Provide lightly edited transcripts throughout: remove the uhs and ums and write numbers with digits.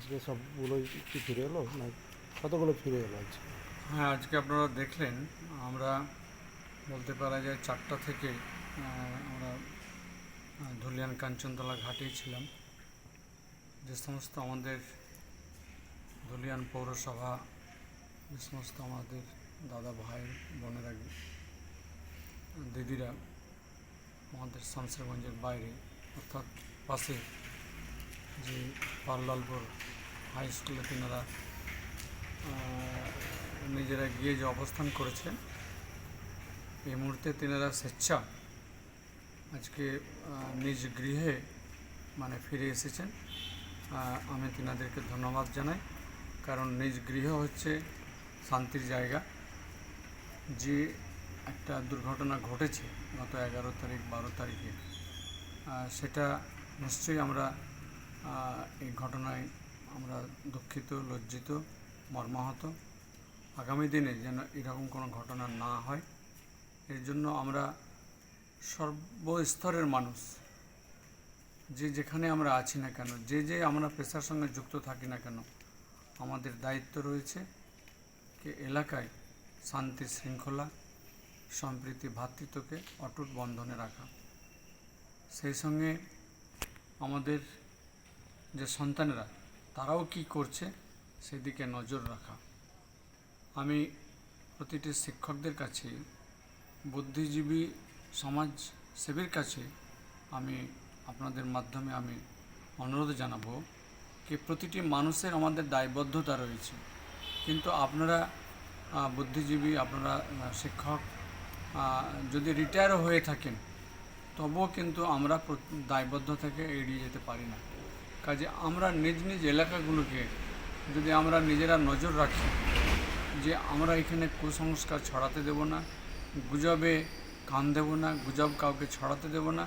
আজকে সবগুলোই কি ফিরে এলো না কতগুলো ফিরে এলো আজকে? হ্যাঁ, আজকে আপনারা দেখলেন আমরা বলতে পারা যায় 4টা থেকে আমরা ধুলিয়ান কাঞ্চনতলা ঘাটেই ছিলাম। যে সমস্ত আমাদের ধুলিয়ান পৌরসভা, যে সমস্ত আমাদের দাদা ভাই বোনেরা দিদিরা আমাদের শামসেরগঞ্জের বাইরে অর্থাৎ পাশে যে পাল্লালপুর হাই স্কুলে তিনারা নিজেরা গিয়ে যে অবস্থান করেছেন, এই মুহূর্তে তিনারা স্বেচ্ছা আজকে নিজ গৃহে ফিরে এসেছেন। আমি তিনাদেরকে ধন্যবাদ জানাই, কারণ নিজ গৃহ হচ্ছে শান্তির জায়গা। যে একটা দুর্ঘটনা ঘটেছে গত 11 তারিখ 12 তারিখে, সেটা নিশ্চয়ই আমরা এই ঘটনায় আমরা দুঃখিত, লজ্জিত, মর্মাহত। আগামী দিনে যেন এরকম কোনো ঘটনা না হয়, এর জন্য আমরা সর্বস্তরের মানুষ, যে যেখানে আমরা আছি না কেন, যে আমরা পেশার সঙ্গে যুক্ত থাকি না কেন, আমাদের দায়িত্ব রয়েছে যে এলাকায় শান্তি শৃঙ্খলা সম্প্রীতি ভ্রাতৃত্বকে অটুট বন্ধনে রাখা। সেই সঙ্গে আমাদের যে সন্তানেরা তারাও কি করছে সেদিকে নজর রাখা। আমি প্রতিটি শিক্ষকদের কাছে, বুদ্ধিজীবী সমাজসেবীর কাছে আমি আপনাদের মাধ্যমে আমি অনুরোধ জানাবো যে প্রতিটি মানুষের আমাদের দায়বদ্ধতা রয়েছে, কিন্তু আপনারা বুদ্ধিজীবী, আপনারা শিক্ষক যদি রিটায়ারও হয়ে থাকেন, তবুও কিন্তু আমরা দায়বদ্ধ থেকে এড়িয়ে যেতে পারি না। কাজে আমরা নিজ নিজ এলাকাগুলোকে যদি আমরা নিজেরা নজর রাখি যে আমরা এখানে কুসংস্কার ছড়াতে দেব না, গুজবে কান দেব না, গুজব কাউকে ছড়াতে দেব না।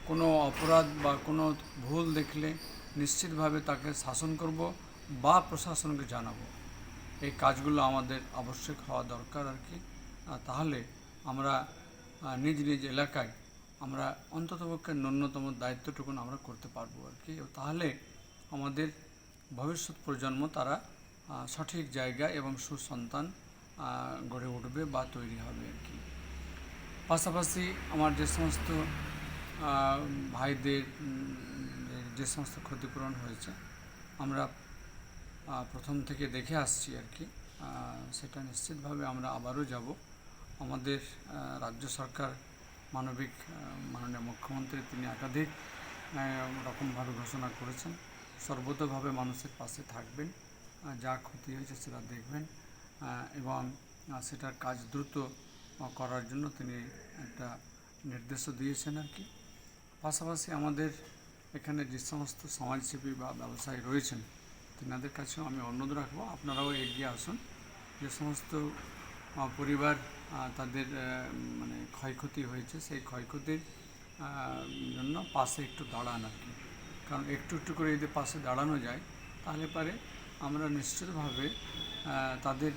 কোনো অপরাধ বা কোনো ভুল দেখলে নিশ্চিতভাবে তাকে শাসন করব বা প্রশাসনকে জানাবো। এই কাজগুলো আমাদের আবশ্যক হওয়া দরকার আর কি। তাহলে আমরা নিজ নিজ এলাকায় আমরা অন্ততপক্ষে ন্যূনতম দায়িত্বটুকুন আমরা করতে পারবো আর কি। তাহলে আমাদের ভবিষ্যৎ প্রজন্ম তারা সঠিক জায়গায় এবং সুসন্তান গড়ে উঠবে বা তৈরি হবে আর কি। পাশাপাশি আমার যে সমস্ত ভাইদের যে সমস্ত ক্ষতিপূরণ হয়েছে, আমরা প্রথম থেকে দেখে আসছি আর কি। সেটা নিশ্চিতভাবে আমরা আবারও যাব। আমাদের রাজ্য সরকার মাননীয় মুখ্যমন্ত্রী তিনি একাধিক রকমভাবে ঘোষণা করেছেন, সর্বতোভাবে মানুষের পাশে থাকবেন, যা ক্ষতি হয়েছে সেটা দেখবেন এবং সেটার কাজ দ্রুত করার জন্য তিনি একটা নির্দেশও দিয়েছেন আর কি। পাশাপাশি আমাদের এখানে যে সমস্ত সমাজসেবী বা ব্যবসায়ী রয়েছেন, তেনাদের কাছেও আমি অনুরোধ রাখবো আপনারাও এগিয়ে আসুন। যে সমস্ত পরিবার তাদের ক্ষয়ক্ষতি হয়েছে, সেই ক্ষয়ক্ষতির জন্য পাশে একটু দাঁড়ান আর কি। কারণ একটু একটু করে যদি পাশে দাঁড়ানো যায়, তাহলে পারে আমরা নিশ্চিতভাবে তাদের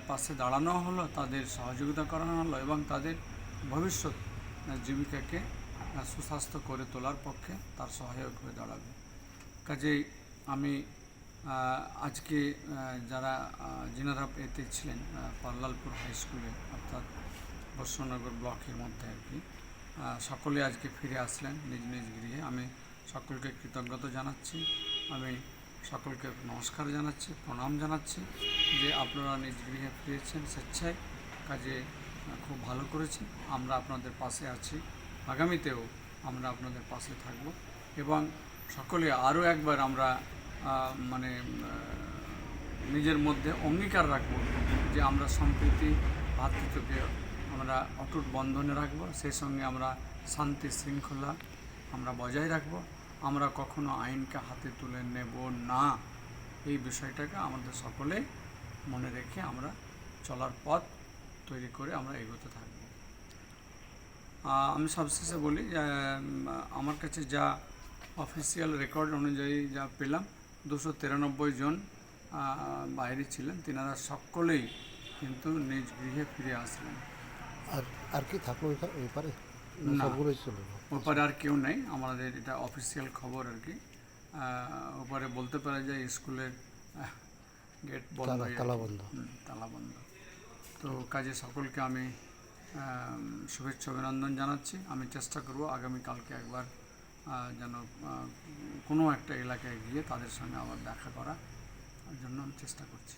পাশে দাঁড়ানো হলো, তাদের সহযোগিতা করানো হলো এবং তাদের ভবিষ্যৎ জীবিকাকে সুস্বাস্থ্য করে তোলার পক্ষে তার সহায়ক হয়ে দাঁড়াবে। কাজেই আমি আজকে যারা যিনারা এতে ছিলেন পাল্লালপুর হাই স্কুলে অর্থাৎ বৈষ্ণবনগর ব্লকের মধ্যে আর কি, সকলে আজকে ফিরে আসলেন নিজ নিজ গৃহে। আমি সকলকে কৃতজ্ঞতা জানাচ্ছি, আমি সকলকে নমস্কার জানাচ্ছি, প্রণাম জানাচ্ছি যে আপনারা নিজ গৃহে ফিরেছেন স্বেচ্ছায়। কাজে খুব ভালো করেছেন। আমরা আপনাদের পাশে আছি, আগামীতেও আমরা আপনাদের পাশে থাকব এবং সকলে আরও একবার আমরা নিজের মধ্যে অঙ্গীকার রাখব যে আমরা সম্প্রীতি ভ্রাতৃত্বকে আমরা অটুট বন্ধনে রাখব, সেই সঙ্গে আমরা শান্তি শৃঙ্খলা আমরা বজায় রাখব। আমরা কখনো আইনকে হাতে তুলে নেব না, এই বিষয়টাকে আমাদের সকলে মনে রেখে আমরা চলার পথ তৈরি করে আমরা এগোতে থাকব। আমি সবশেষে বলি আমার কাছে যা অফিসিয়াল রেকর্ড অনুযায়ী যা পেলাম, 293 জন বাইরে ছিলেন, তিনারা সকলেই কিন্তু নিজ গৃহে ফিরে আসলেন। আর আর কি থাকলো এপারে? না, সবগুলোই চলে গেল? ওপারে আর কেউ নেই, আমাদের এটা অফিসিয়াল খবর আর কি। ওপারে বলতে পারা যায় স্কুলের গেট বন্ধ তালা তালা বন্ধ। তালা বন্ধ। তো কাজে সকলকে আমি শুভেচ্ছা অভিনন্দন জানাচ্ছি। আমি চেষ্টা করব আগামীকালকে একবার যেন কোনো একটা এলাকায় গিয়ে তাদের সঙ্গে আবার দেখা করার জন্য আমি চেষ্টা করছি।